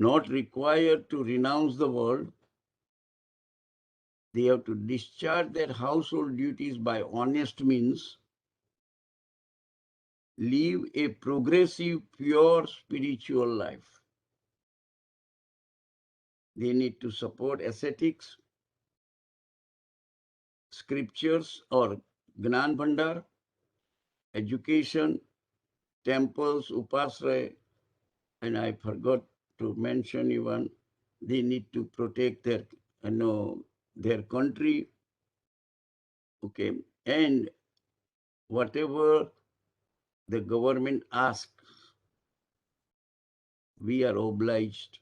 not required to renounce the world. They have to discharge their household duties by honest means, live a progressive, pure spiritual life. They need to support ascetics, scriptures or Gnan Bhandar, education, temples, upasraya, and I forgot to mention even they need to protect their, their country. Okay, and whatever the government asks, we are obliged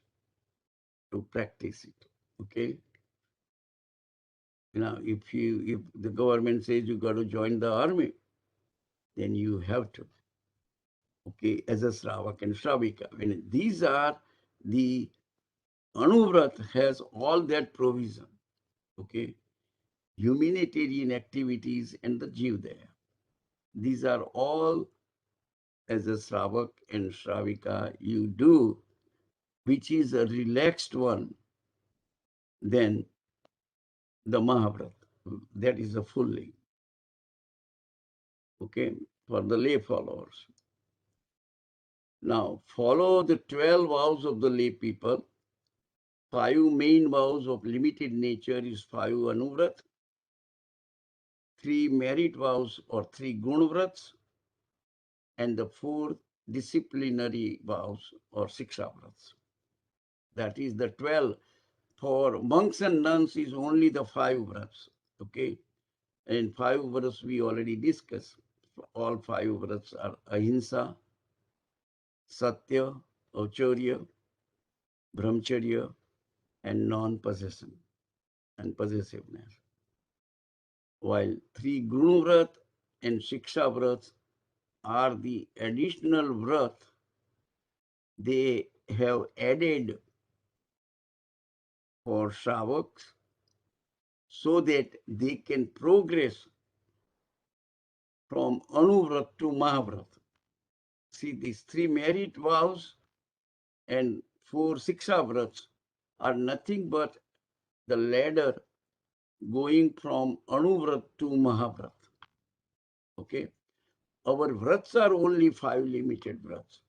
to practice it. Okay. Now, if the government says you got to join the army, then you have to. Okay, as a Shravak and Shravika. When these are the Anuvrat has all that provision. Okay, humanitarian activities and the Jiv there. These are all as a Shravak and Shravika you do, which is a relaxed one, then the Mahabharat. That is a fully. Okay, for the lay followers. Now, follow the 12 vows of the lay people. 5 main vows of limited nature is 5 Anuvrat, 3 merit vows or 3 Gunvrats, and the 4 disciplinary vows or Siksha vrats. That is the 12. For monks and nuns is only the 5 vrats. Okay. And 5 vrats we already discussed. All 5 vrats are ahimsa, satya, aucharya, brahmacharya, and non-possession and possessiveness. While 3 Guru Vrat and Shiksha Vrats are the additional vrat they have added for Shravaks so that they can progress from Anuvrat to Mahavrat. See, these 3 merit vows and 4 Siksha Vrats are nothing but the ladder going from Anuvrat to Mahavrat. Okay? Our vrats are only 5 limited vrats.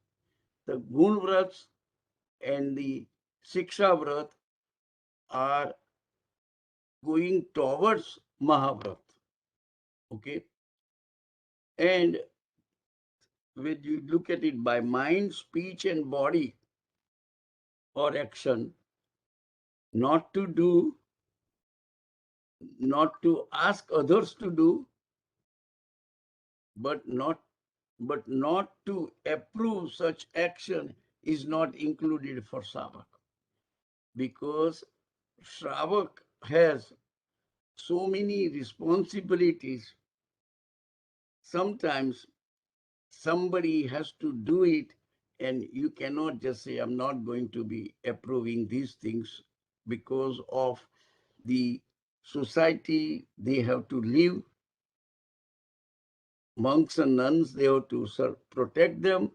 The Gun vrats and the Siksha vrat are going towards Mahavrat. Okay? And when you look at it by mind, speech, and body or action, not to do, not to ask others to do, but not to approve such action is not included for Shravak. Because Shravak has so many responsibilities. Sometimes somebody has to do it, and you cannot just say, I'm not going to be approving these things because of the society they have to live. Monks and nuns, they have to protect them.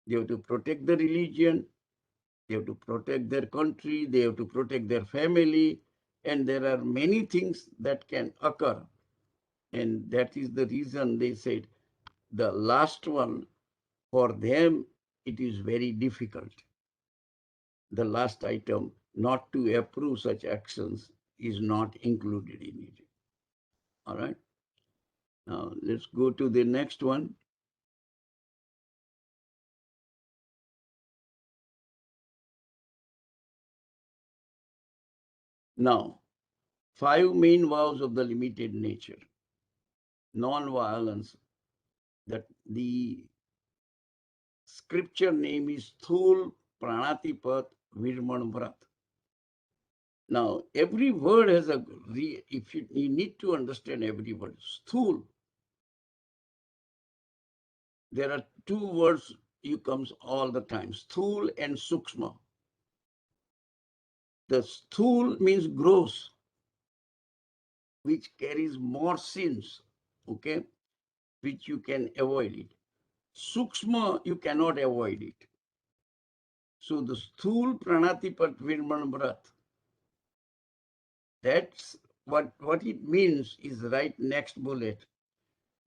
They have to protect the religion. They have to protect their country. They have to protect their family. And there are many things that can occur. And that is the reason they said the last one, for them, it is very difficult. The last item, not to approve such actions, is not included in it. All right. Now let's go to the next one. Now, 5 main vows of the limited nature. Non-violence. That the scripture name is Sthul Pranatipat Virman Vrat. Now, every word has a, if you need to understand every word. Sthul. There are 2 words you comes all the time, Sthul and Sukshma. The Sthul means gross, which carries more sins, okay, which you can avoid it. Sukshma, you cannot avoid it. So the sthul pranatipat virman vrat, that's what it means is right next bullet.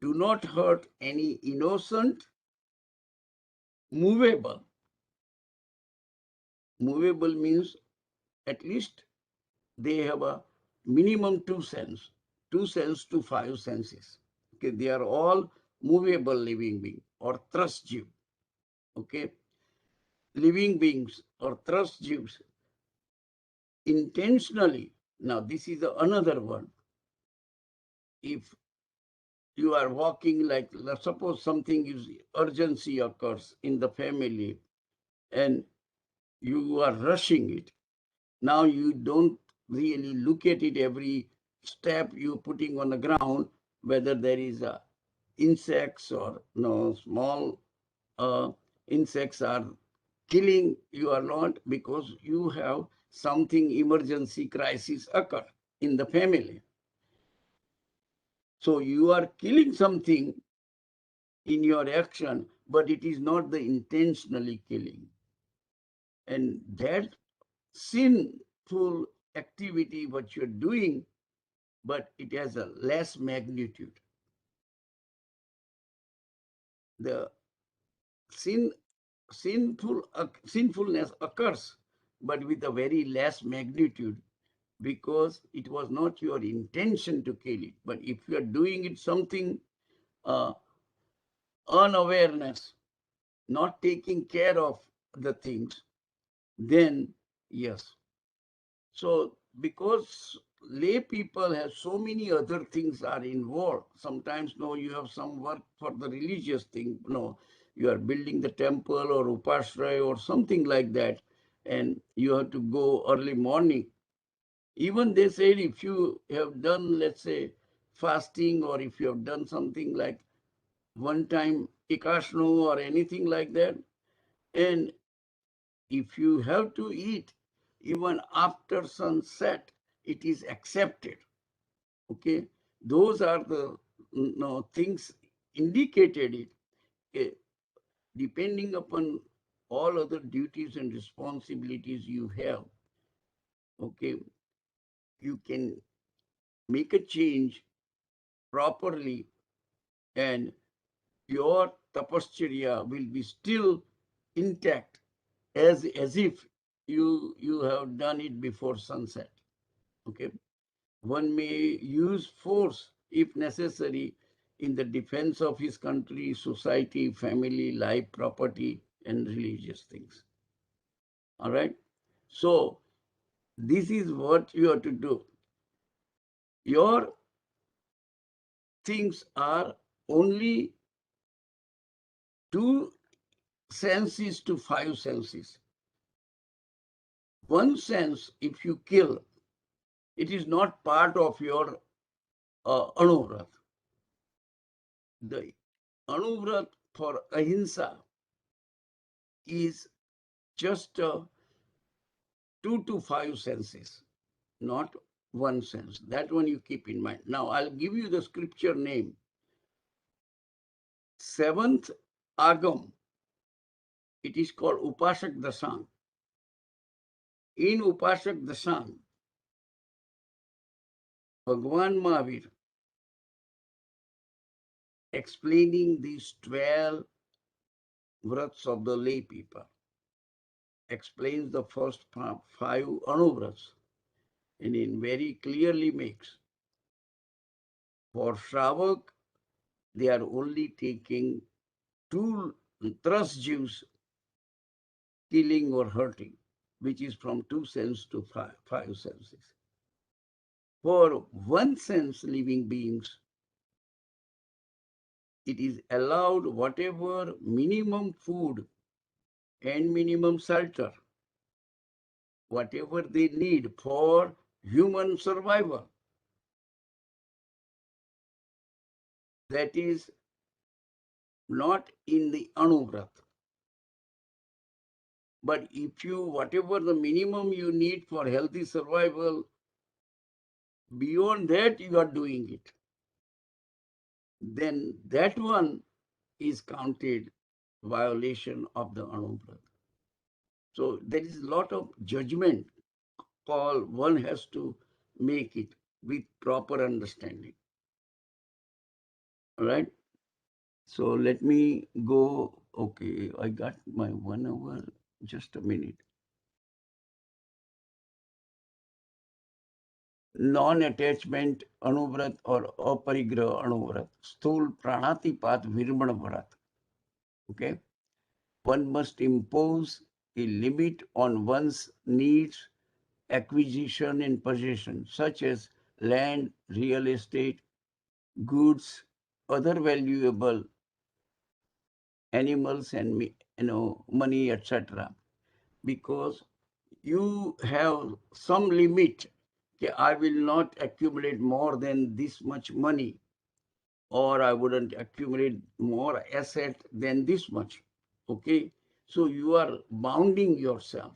Do not hurt any innocent, movable. Movable means at least they have a minimum two sense to five senses. Okay, they are all movable living being or thrust jiv. Okay, living beings or thrust jivs intentionally. Now this is another one. If you are walking, like suppose something is urgency occurs in the family and you are rushing it. Now you don't really look at it every step you're putting on the ground, whether there is insects or no small insects are killing you or not, because you have something emergency crisis occur in the family. So you are killing something in your action, but it is not the intentionally killing. And that sinful activity, what you're doing, but it has a less magnitude. The sinfulness occurs, but with a very less magnitude, because it was not your intention to kill it. But if you are doing it something unawareness, not taking care of the things, then yes. So because lay people have so many other things are involved. Sometimes no, you have some work for the religious thing. No, you are building the temple or upashraya or something like that, and you have to go early morning. Even they said if you have done, let's say, fasting, or if you have done something like one time ikashnu or anything like that, and if you have to eat even after sunset, it is accepted. Okay, those are the things indicated it. Okay. Depending upon all other duties and responsibilities you have, okay, you can make a change properly, and your tapascharya will be still intact, as if you have done it before sunset. Okay, one may use force if necessary in the defense of his country, society, family, life, property, and religious things. All right, so this is what you have to do. Your things are only two senses to five senses. One sense, if you kill, it is not part of your anuvrat. The anuvrat for ahimsa is just 2 to 5 senses, not one sense. That one you keep in mind. Now I'll give you the scripture name. Seventh Agam, it is called Upashak Dasang. In Upashak Dasang, Bhagwan Mahavir explaining these 12 vrats of the lay people, explains the first 5 anuvrats, and it very clearly makes for Shravak, they are only taking 2 thrust jews, killing or hurting, which is from 2 senses to 5 senses. For one sense living beings, it is allowed whatever minimum food and minimum shelter, whatever they need for human survival. That is not in the anuvrat. But if you, whatever the minimum you need for healthy survival, beyond that you are doing it, then that one is counted violation of the anuvrat. So there is a lot of judgment call one has to make it with proper understanding. All right. So let me go. Okay, I got my 1 hour. Just a minute. Non-attachment anuvrat or aparigraha anuvrat. Sthul pranatipat virmana vrat. Okay. One must impose a limit on one's needs, acquisition and possession, such as land, real estate, goods, other valuable animals and money, etc. Because you have some limit. Okay, I will not accumulate more than this much money, or I wouldn't accumulate more asset than this much. Okay, so you are bounding yourself,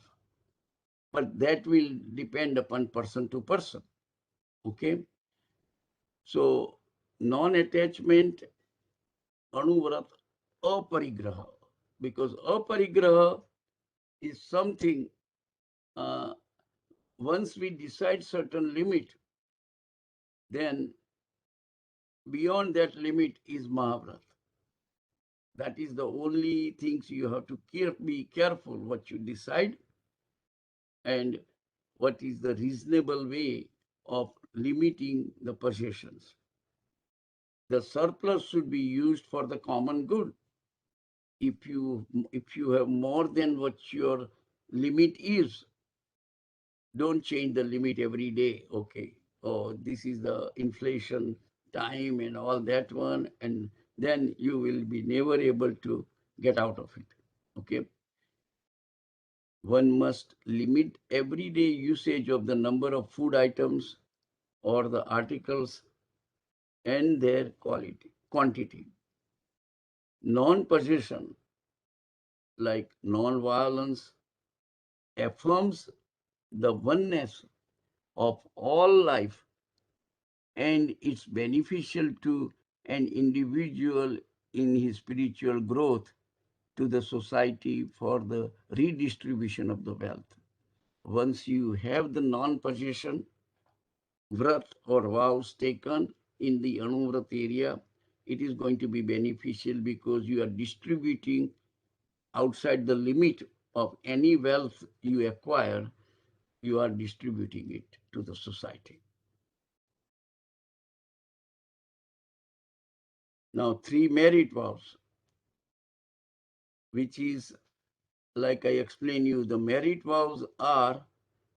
but that will depend upon person to person. Okay, so non-attachment anuvrat aparigraha, because aparigraha is something, once we decide certain limit, then beyond that limit is Mahabharat. That is the only things you have to be careful what you decide and what is the reasonable way of limiting the possessions. The surplus should be used for the common good. If you have more than what your limit is, don't change the limit every day. Okay, oh, this is the inflation time and all that one, and then you will be never able to get out of it. Okay, one must limit everyday usage of the number of food items or the articles and their quantity. Non-possession, like non-violence, affirms the oneness of all life, and it's beneficial to an individual in his spiritual growth, to the society for the redistribution of the wealth. Once you have the non-possession vrat or vows taken in the anuvrat area, it is going to be beneficial because you are distributing outside the limit of any wealth you acquire, you are distributing it to the society. Now, 3 merit vows, which is, like I explained you, the merit vows are